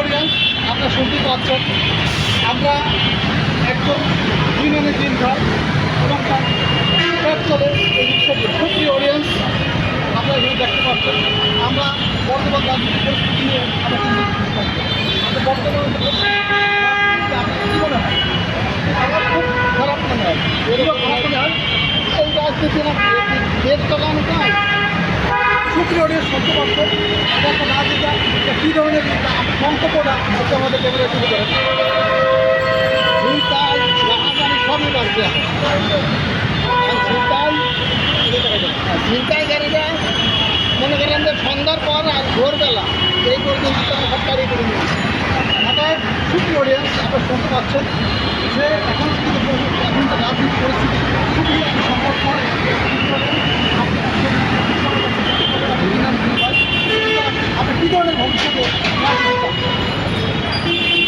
Audience, আপনারা শুনতে পাচ্ছেন আমরা একজন ইউনিয়নের দিন খাই এবং তার পেট চলে এই রিক্সাটি। সুপ্রিয় অডিয়েন্স, আপনারা এখানে দেখতে পাচ্ছেন আমরা বর্তমান রাজনৈতিক পরিস্থিতি নিয়ে আমরা কিন্তু বর্তমান কী মনে হয়? আমার খুব খারাপ মনে হয়, এরকম খারাপ মনে হয় এই রাজনীতি দেশ চালানো যায়। সুপ্রিয় অডিয়েন্স শুনতে পাচ্ছেন আমরা রাজনীতি কী ধরনের মন্তব্যটা হচ্ছে আমাদের ক্যামেরা শুরু করেন। চিন্তায় রাহাজানি সবই বাড়ছে চিন্তায়কারীরা মনে করেন যে সন্ধ্যার পর আর ভোরবেলা এই পর্যন্ত সরকারি করে নিয়ে অতএব সুপ্রিয় অডিয়েন্স আপনারা শুনতে পাচ্ছেন যে এখন কিন্তু এখন রাজনীতি পরিস্থিতি খুবই একটা সংকট করে আপনি কী ধরনের ভবিষ্যতে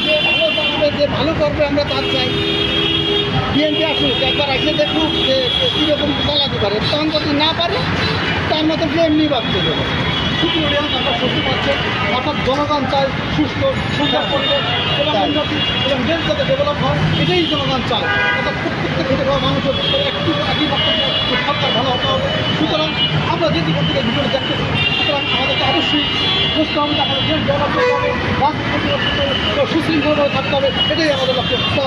যে ভালো চালাবে, যে ভালো করবে আমরা তার চাই। বিএনপি আসুক, একবার এসে দেখুক যে কীরকম চালাতে পারে, তখন যদি না পারে তার মতো এমনি ভাবতে দেবে। সুপ্রিয় অডিয়েন্স আমরা শুনতে পাচ্ছেন অর্থাৎ জনগণ চায় সুস্থ সুন্দর পরিবেশ এবং উন্নতি এবং দেশ যাতে ডেভেলপ হয়, এটাই জনগণ চায়। অর্থাৎ প্রত্যেকটা খেতে পাওয়া মানুষের একই বক্তব্য সরকার ভালো হতে হবে। সুতরাং আমরা যে দিক থেকে ভিতরে দেখতেছি, সুতরাং আমাদেরকে অবশ্যই বুঝতে হবে যে আমাদের দেশ ডেভেলপ করতে হবে, রাজনীতি সুশৃঙ্খলভাবে থাকতে হবে, এটাই আমাদের লক্ষ্য।